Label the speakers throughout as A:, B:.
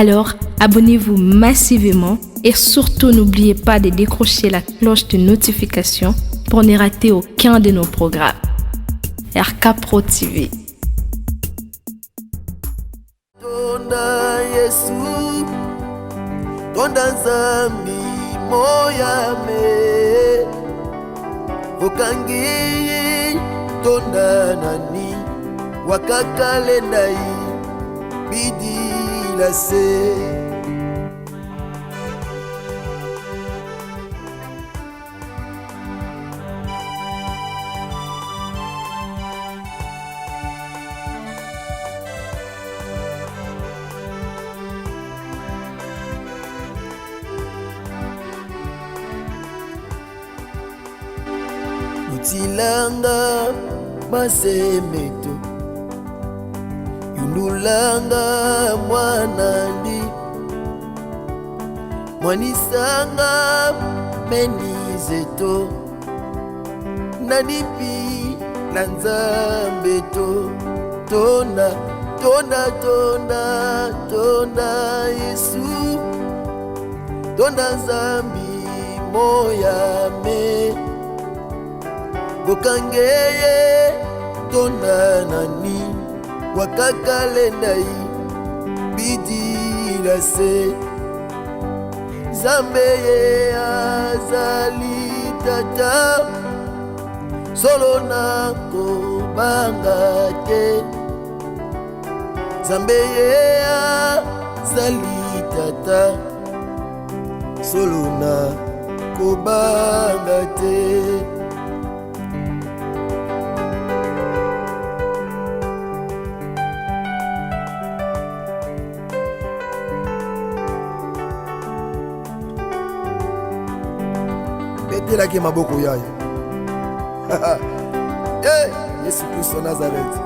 A: Alors, abonnez-vous massivement et surtout n'oubliez pas de décrocher la cloche de notification pour ne rater aucun de nos programmes. RK Pro TV.
B: Tonda Yesu, tonda Nzambi moyame, okangi tonda nani, wakakalendai bidi la se. Utilanga masemeto, yundulanga mwanandi, mwanisanga menizeto, nanipi na Nzambeto. Tonda, tonda, tonda, tonda Yesu, tonda Nzambi moyame, bokangeye tonda nani, wakakalendai bidi la se. Zambeye azali tata, solo nako banga te. Zambeye azali tata, solo nako banga te. Betelaki maboko yayo. Hey, Yesu Kristo Nazareth.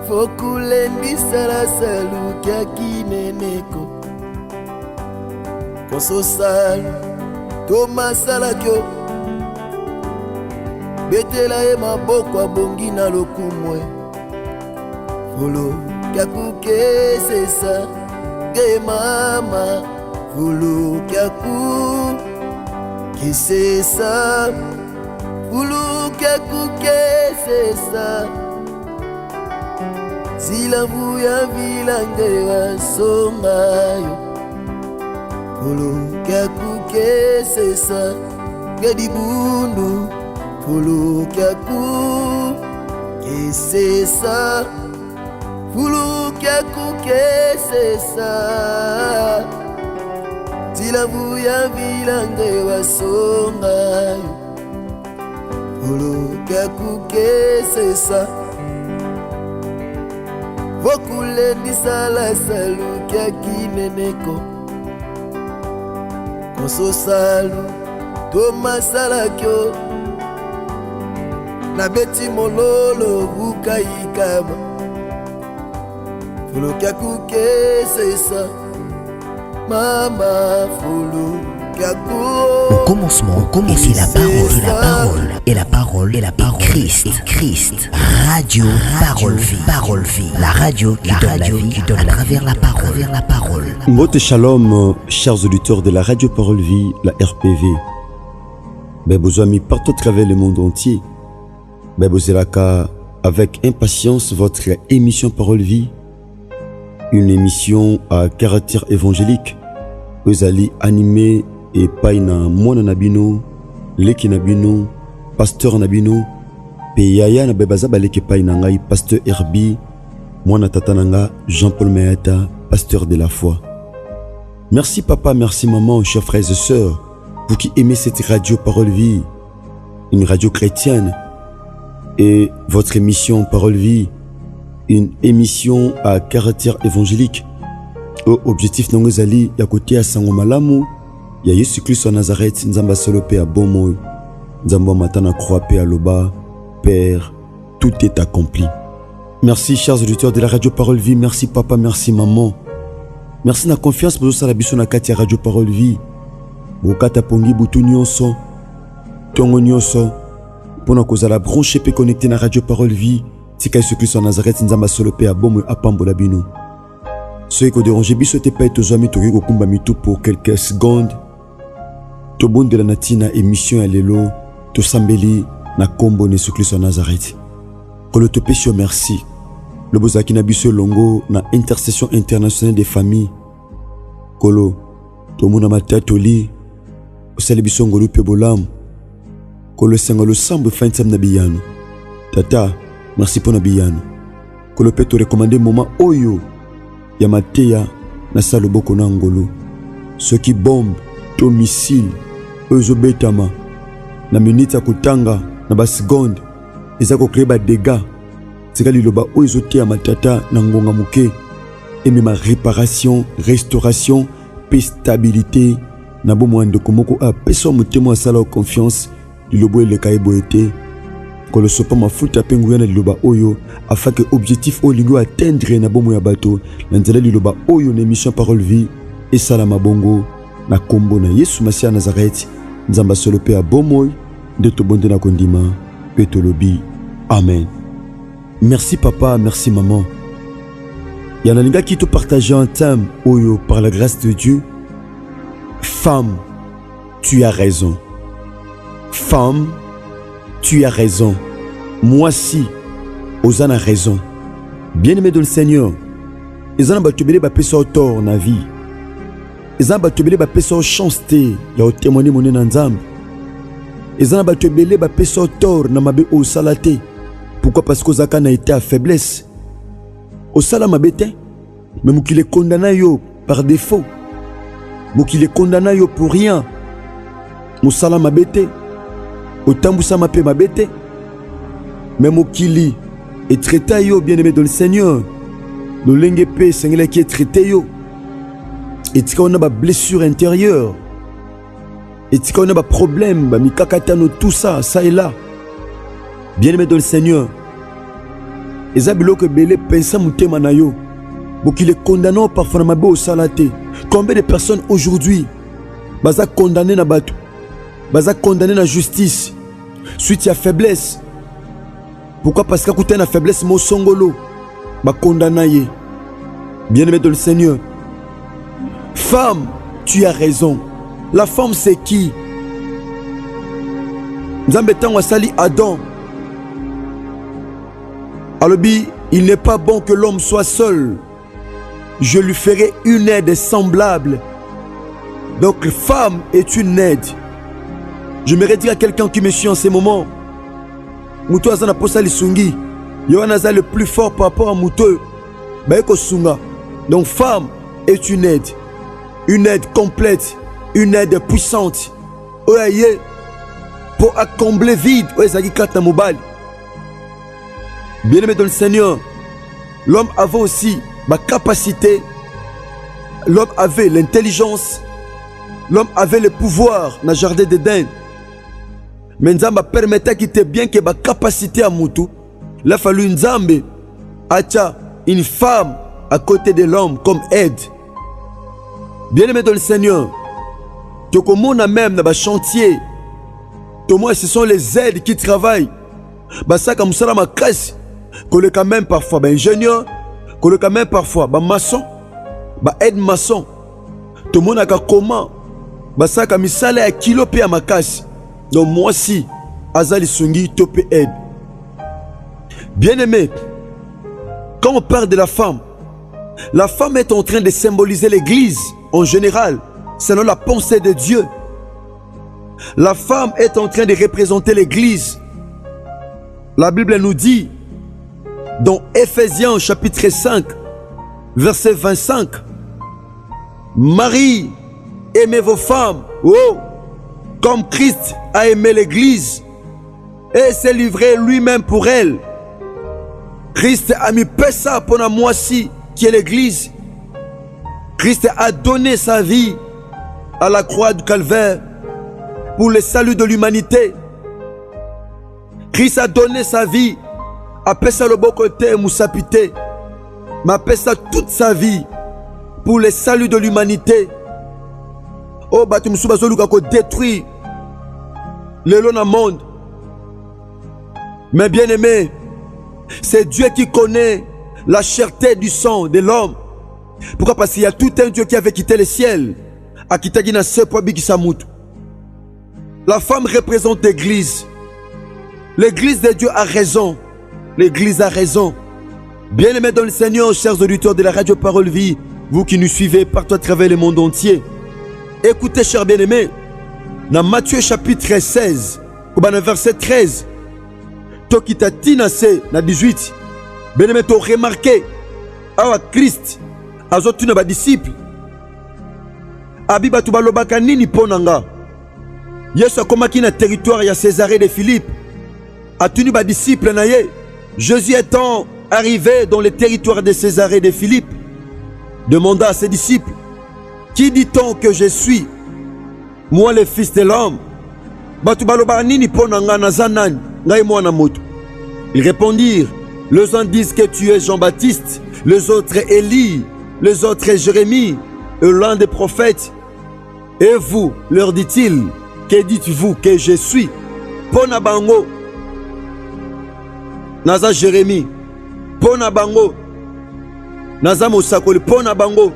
B: Fokulendi la salu kia kineneko, koso salu toma salakyo, betela e maboko abongi na lokumwe, folo kia kukesesa ge mama, folo kia kukesesa, folo kia kukesesa. Sila vuya vilange wasongayo, folo kia kukesesa gedi bundu, folo kia kukesesa, folo kia kukesesa. Sila vuya vilange wasongayo, folo kia kukesesa. Vokulendi sala salu kia kineneko, koso salu toma salakyo, na beti mololo bukaikama, folo kia kukesesa mama, folo kia
C: Au commencement, c'est la parole, et la parole, Christ. Radio, parole vie, la radio qui donne à travers la parole.
D: Mbote Shalom, chers auditeurs de la radio Parole Vie, la RPV. Bebo amis partout à travers le monde entier. Bebo Zelaka, avec impatience, votre émission Parole Vie, une émission à caractère évangélique. Vous allez animer et paina mwana nabino, leki nabino, pasteur nabino, pe yaya na bebaza baleki paina ngai pasteur Herbi, mwana tatananga Jean-Paul Meata, pasteur de la foi. Merci papa, merci maman, chers frères et sœurs, vous qui aimez cette radio Parole Vie, une radio chrétienne, et votre émission Parole Vie, une émission à caractère évangélique. Au objectif nongozali ya côté à sango malamu ya Yesu Kristo wa Nazareth, nzamba solope à bomo, nzamba matana croix pe à loba, Père, tout est accompli. Merci chers auditeurs de la radio Parole Vie, merci papa, merci maman. Merci na confiance pour ça la biso na kati ya radio Parole Vie. Bokata pongi butu nyonso, tongo nyonso, pona kozala branché pe connecté na radio Parole Vie, tika Yesu Christ en Nazareth nzamba solo pe abomo apambola bino. Ce qui dérange biso te pa to zami to ko kumba mitu pour quelques secondes. To bonde la natina émission ya lelo to sambeli na kombo ne Yesu Christ en Nazareth. Kolo to pesio merci. Le bozaki na biso longo na intercession internationale des familles. Kolo to mona matatoli osali biso ngolu pe bolam. Kolo senga lo sambo faintsam na biyano. Tata, merci pour na biyano. Kolo pe to recommander moment oyo ya mateya na salo boko na ngolo. Ce qui bombe to missile ozo betama na minute ya kutanga na ba seconde eza ko créer ba dégâts. C'est que liloba ozo te ya matata na ngonga muke et même réparation, restauration, paix, stabilité na bomo ndeko moko a peso mutemo asala confiance lilobo le kaibo été que le sopa mafuta penguya na liloba oyo afin que objectif o lingo atteindre na bomo ya bato na nzela liloba oyo na émission Parole Vie et salama bongo na kombo na Yesu Masia Nazareth nzamba solo pe a bomoy de to bonde na kondima pe to lobi amen. Merci papa, merci maman. Yana linga qui te partager un thème oyo par la grâce de Dieu. Femme, tu as raison. Femme, tu as raison. Moi si, Osana a raison. Bien-aimé de le Seigneur, Ezana batubele ba peso tort na vie. Ezana batubele ba peso chancete ya témoigner mon nzambe. Ezana batubele ba peso tort na mabe o salate. Pourquoi? Parce que Zaka n'a été à faiblesse. Au salam abete, mais mou qu'il est condamné yo par défaut. Mou qu'il est condamné yo pour rien. Mou salam abete. Au tambu sama pe mabete. Mais mou qu'il est traité yo bien aimé dans le Seigneur. Le lengue pe Seigneur qui est traité yo. Et tika on a ba blessure intérieure. Et tika on a ba problème, ba mikakatano tout ça, ça et là. Bien-aimé dans le Seigneur, Ezabilo que belé pensa mutema na yo, bo qu'il est condamné parfois na mabe au salate. Combien de personnes aujourd'hui baza condamné na bato, baza condamné na justice suite à faiblesse. Pourquoi? Parce qu'à côté na faiblesse mo songolo ba condamné. Bien-aimé dans le Seigneur, femme, tu as raison. La femme c'est qui? Nzambe tango sali Adam. Alobi, il n'est pas bon que l'homme soit seul. Je lui ferai une aide semblable. Donc, femme est une aide. Je me dire à quelqu'un qui me suit en ces moments. Mouto azana posa lisungi. Yohanaza le plus fort par rapport à Mouto. Baeko sunga. Donc, femme est une aide. Une aide complète. Une aide puissante. Oyaye. Pour combler vide. Oyezagi kata mobile. Bien-aimé dans le Seigneur, l'homme avait aussi ma capacité, l'homme avait l'intelligence, l'homme avait le pouvoir dans le jardin d'Éden. Mais Nzamba permettait qu'il était bien que ma capacité à Moutou. Il a fallu Nzambe, acha, une femme à côté de l'homme comme aide. Bien-aimé dans le Seigneur, tout le monde a même dans le chantier, tout le monde, ce sont les aides qui travaillent. Ça comme ça, ma casse. Que le quand même parfois ingénieur, que le quand même parfois maçon, aide maçon. Tout le monde a comment ça comme ça à kilo pe à ma casse. Donc moi aussi azali sungi tope aide. Bien aimé, quand on parle de la femme est en train de symboliser l'église en général selon la pensée de Dieu. La femme est en train de représenter l'église. La Bible nous dit dans Ephésiens chapitre 5 verset 25, Marie, aimez vos femmes, comme Christ a aimé l'église et s'est livré lui-même pour elle. Christ a mis ça pour la moitié qui est l'église. Christ a donné sa vie à la croix du calvaire pour le salut de l'humanité. Christ a donné sa vie, a pesa le bon côté moussapité, mais a pesa toute sa vie pour le salut de l'humanité. Oh, bah tu me souviens de détruire le monde. Mais bien aimé, C'est Dieu qui connaît la cherté du sang de l'homme. Pourquoi? Parce qu'il y a tout un Dieu qui avait quitté le ciel. La femme représente l'église. L'église de Dieu a raison. L'église a raison. Bien-aimés dans le Seigneur, chers auditeurs de la radio Parole Vie, vous qui nous suivez partout à travers le monde entier, écoutez, chers bien-aimés, dans Matthieu chapitre 16, verset 13, Tokita Tinase, na 18, bien-aimés, tu as remarqué, à Christ, à zotuna ba disciple, Abiba tubalobaka nini ponanga, Yesu akomaki na territoire ya Césarée de Philippe, a tenu ba disciple na ye, Jésus étant arrivé dans le territoire de Césarée de Philippe, demanda à ses disciples, qui dit-on que je suis? Moi le fils de l'homme. Ils répondirent, les uns disent que tu es Jean-Baptiste, les autres Élie, les autres Jérémie, et l'un des prophètes. Et vous, leur dit-il, que dites-vous que je suis? Pona bango, naza Jérémie, pona bango, naza Mosakoli, pona bango,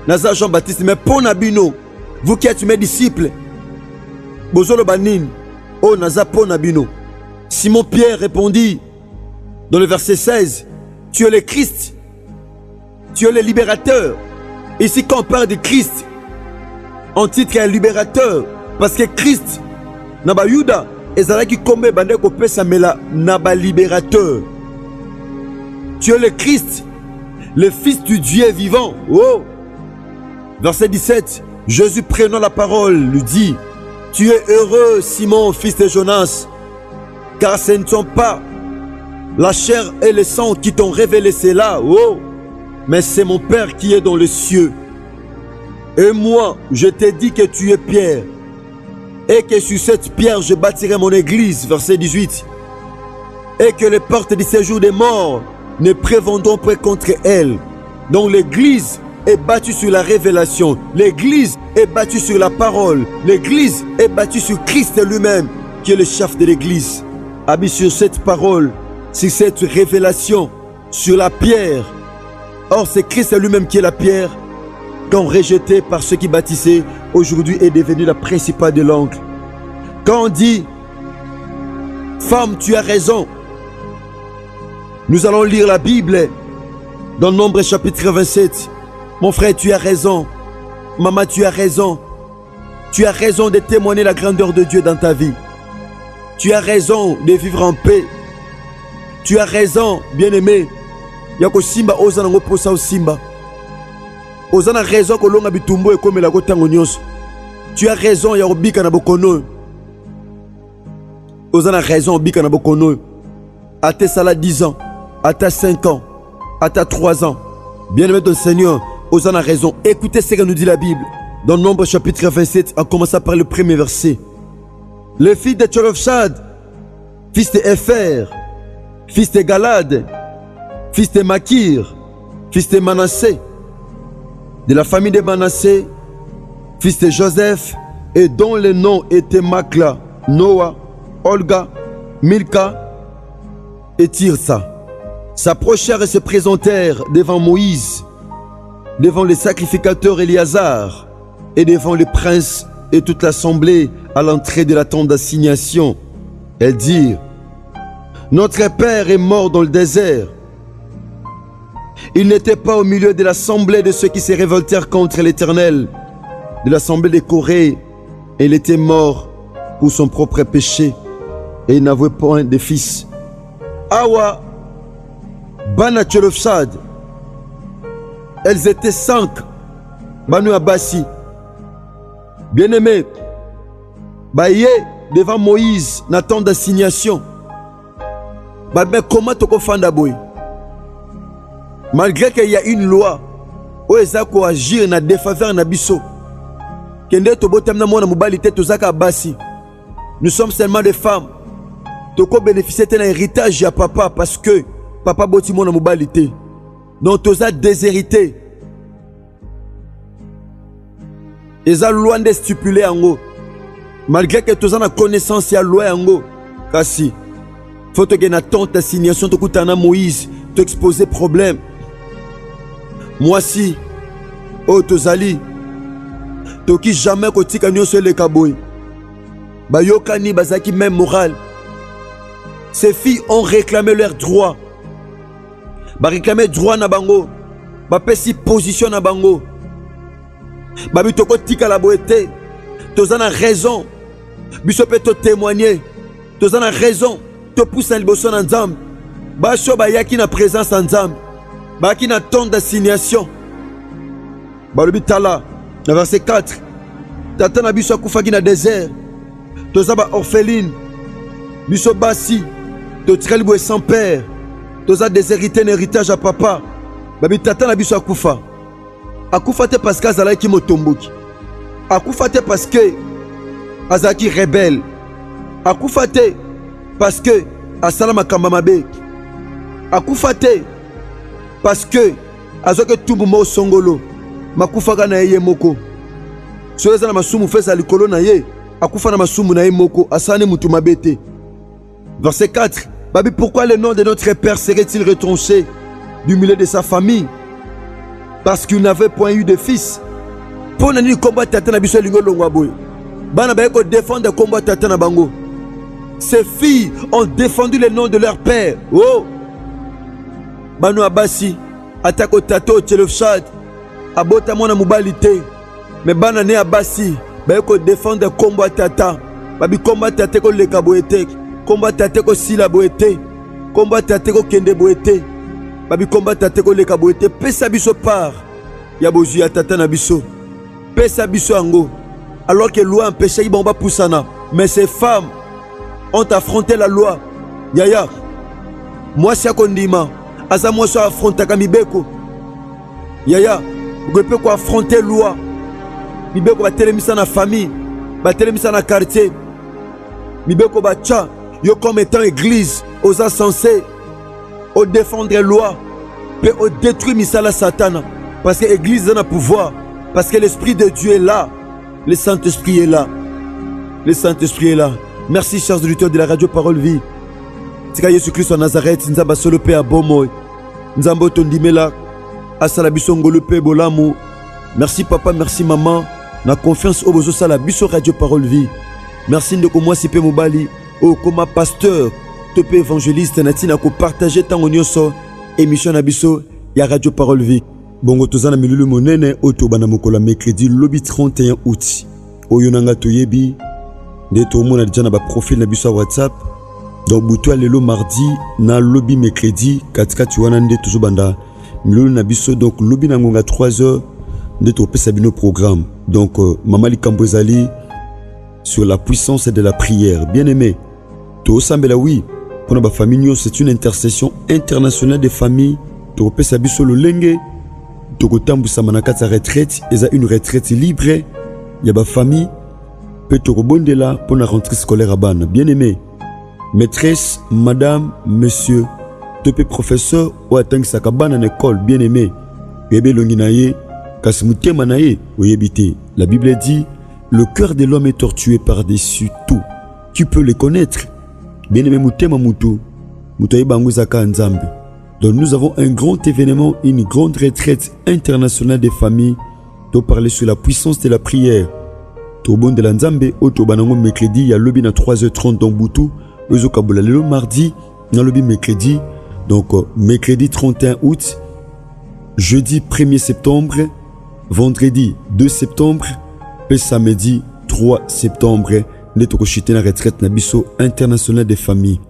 D: naza Jean-Baptiste, mais pona bino, vous qui êtes mes disciples, bozolo banin, oh naza pona bino. Simon Pierre répondit dans le verset 16, tu es le Christ, tu es le libérateur. Ici quand on parle de Christ, on titre est libérateur, parce que Christ, naba Yuda, ezalaki kombe bande ko pesa mela naba libérateur. Tu es le Christ, le Fils du Dieu vivant. Oh! Verset 17, Jésus prenant la parole lui dit, tu es heureux Simon, fils de Jonas, car ce ne sont pas la chair et le sang qui t'ont révélé cela, oh, mais c'est mon Père qui est dans les cieux. Et moi, je t'ai dit que tu es Pierre, et que sur cette pierre je bâtirai mon église, verset 18, et que les portes du séjour des morts ne prévendront point contre elle. Donc l'église est bâtue sur la révélation, l'église est bâtue sur la parole, l'église est bâtue sur Christ lui-même, qui est le chef de l'église. Habillé sur cette parole, sur cette révélation, sur la pierre. Or c'est Christ lui-même qui est la pierre, quand rejeté par ceux qui bâtissaient, aujourd'hui est devenu la principale de l'angle. Quand on dit, femme, tu as raison, nous allons lire la Bible dans Nombre chapitre 27. Mon frère, tu as raison. Maman, tu as raison. Tu as raison de témoigner la grandeur de Dieu dans ta vie. Tu as raison de vivre en paix. Tu as raison, bien-aimé. Yako simba oza nango posa o simba. Oza na raison ko longa bitumbo ekomela ko tango nyonso. Tu as raison ya obika na bokono. Oza na raison obika na bokono. À tes sala 10 ans, à tes 5 ans, à tes 3 ans. Bien-aimé ton Seigneur, oza na raison. Écoutez ce que nous dit la Bible. Dans Nombre chapitre 27, en commençant par le premier verset. Le fils de Tcholofshad, fils de Épher, fils de Galad, fils de Makir, fils de Manassé, de la famille de Manassé, fils de Joseph, et dont les noms étaient Makla, Noah, Olga, Milka et Tirsa, s'approchèrent et se présentèrent devant Moïse, devant les sacrificateurs Éliazar, et devant les princes et toute l'assemblée à l'entrée de la tente d'assignation. Elles dirent, notre père est mort dans le désert. Il n'était pas au milieu de l'assemblée de ceux qui se révoltèrent contre l'Éternel, de l'assemblée des Corées, et il était mort pour son propre péché, et il n'avait point de fils. Awa, Bana Tcholofshad, elles étaient 5, Banu Abassi. Bien-aimé, Baye devant Moïse, na tente d'assignation. Mais comment tu peux boy? Malgré qu'il y a une loi, où ils ont agir na défaveur na biso. Kende to botem na mona mobilité to zaka basi. Nous sommes seulement des femmes. Tu peux bénéficier d'un héritage à papa parce que papa boti mona mobilité. Donc tu as déshérité. Ils ont loi de stipuler en haut. Malgré que tu as la connaissance, il y a loi en haut. Kasi. Faut te gagner tante assignation, te coutana Moïse, te exposer problème. Moi si, oh tozali, toki jamais kotika nyonso le kaboy. Bayokani bazaki même moral. Ces filles ont réclamé leurs droits. Réclamé droit na bango. Pesi position na bango. Babi toko tika la boete. Tozana raison. Biso peut te témoigner. Tozana raison. Te pousse à liboso na nzambe. Basho bayaki na présence en nzambe. Baki na ton d'assignation. Balobi tala. Na verset 4. Tata na biso akufaki na désert. Tozaba orpheline. Biso basi. To trelibwe sans père. Toza déshérité un héritage à papa. Babi tata na biso akufa. Akufa te parce que azalaki motomboki. Akufa te parce que azalaki rebelle. Akufa te parce que asala makamba mabe. Akufa te parce que azoke tumbu mo songolo. Makufaka na ye moko. Soyeza na masumu fesa likolo na ye. Akufa na masumu na ye moko. Asane mutu mabete. Verset 4. Babi, pourquoi le nom de notre père serait-il retranché du milieu de sa famille? Parce qu'il n'avait point eu de fils. Pour nani combat tata na biso lingo longwa boy. Bana ba ko défendre combat tata na bango. Ces filles ont défendu le nom de leur père. Oh. Banu abasi atako tato Tchelofchad abota mona mobilité. Mais bana ne abasi ba ko défendre combat tata. Babi combat tata ko le kaboete. Combat tate ko sila boete. Combat tate ko kende boete. Babi combat tate ko leka boete. Pesa biso par. Ya bozu ya tata na biso. Pesa biso ango. Alors que loi empêchait Ibamba Poussana. Mais ces femmes ont affronté la loi. Yaya. Moi si akondima. Aza moi so affronta kamibeko. Yaya. Vous pouvez quoi affronter loi. Mibeko ba telemisa na famille. Ba telemisa na quartier. Mibeko ba tcha. Yo comme étant église, aux censés, au défendre la loi, peut au détruire misala Satan. Parce que l'église a un pouvoir, parce que l'esprit de Dieu est là, le Saint-Esprit est là, le Saint-Esprit est là. Merci chers auditeurs de la radio Parole Vie. Tika Yesu Christ en Nazareth, nzamba solo pe abomoy, nzamba tondimela, asala biso ngolo pe bolamu. Merci papa, merci maman, na confiance au bozo sala biso radio Parole Vie. Merci ndeko moi si pe mobali. Oh, comme pasteur, topé évangéliste, natina ko partager tant onyoso émission nabiso ya radio Parole Vie. Bongo tozana milulu monene otobana mokola mercredi lobby 31 août. Oyonanga toyebi de to mona déjà na ba profil nabiso WhatsApp. Donc buto lelo mardi na lobby mercredi katika tuwana nde tozobanda milulu nabiso donc lobby nangonga 3h de to pesa bino programme. Donc Mama Likambo ezali sur la puissance de la prière. Bien-aimé, to sambela oui, pour la famille, c'est une intercession internationale des familles. To repesa biso lo lenge, to kotambu samanaka sa retraite, et une retraite libre. Ya ba famille, peut to rebondela pour la rentrée scolaire à Ban. Bien-aimé, maîtresse, madame, monsieur, topé professeur ou atang sakabana en école. Bien-aimé, bébé longinaye, kasmutema naye, oyebite. La Bible dit, le cœur de l'homme est tortué par-dessus tout. Tu peux le connaître. Bien-aimé Moutema Moutou, Moutaï Bangouzaka Nzambe. Donc nous avons un grand événement, une grande retraite internationale des familles. To parler sur la puissance de la prière. To bon de la Nzambe, Oto Banango mercredi, il y a lobby na 3h30 dans Boutou. Ozo Kaboula le mardi, il y a lobby mercredi. Donc mercredi 31 août, jeudi 1er septembre, vendredi 2 septembre, et samedi 3 septembre. Nous avons la retraite Nabiso internationale des familles.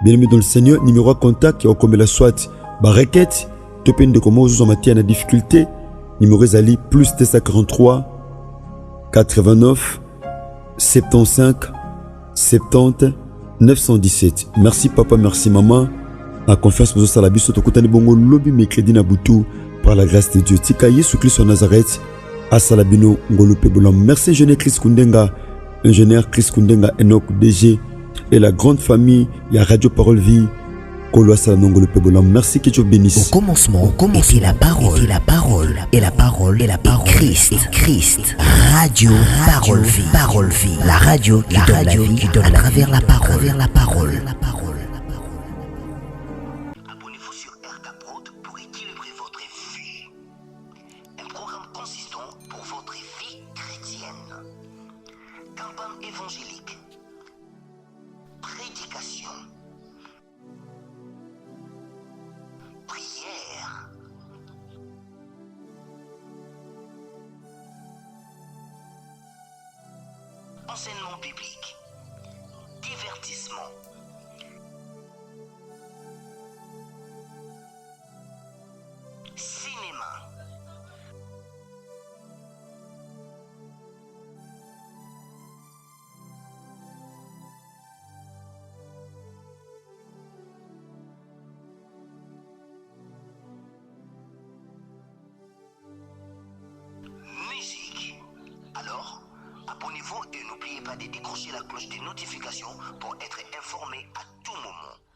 D: Bien-aimé dans le Seigneur, numéro à contact, comme la soit, requête, topin de comment vous en matière de difficulté, numéro Zali, plus 243 89 75 70 917. Merci papa, merci maman. La confiance pour ça la biso to kutani bongo lobby mercredi na butu par la grâce de Dieu. Tika Yesu Christ en Nazareth, asalabino ngolo pebolam. Merci ingénieur Chris Kundenga. Ingénieur Chris Kundenga, Enoch DG et la grande famille, il y a Radio Parole Vie, Kolo Asalanongo le Pebolam. Merci que Dieu bénisse.
C: Au commencement, était la parole, et la parole, et la parole, et la parole, Christ, Radio Parole Vie, Parole Vie, la radio qui donne la vie à travers la parole,
E: enseignement biblique, divertissement, cinéma, musique. Alors, abonnez-vous et n'oubliez pas de décrocher la cloche des notifications pour être informé à tout moment.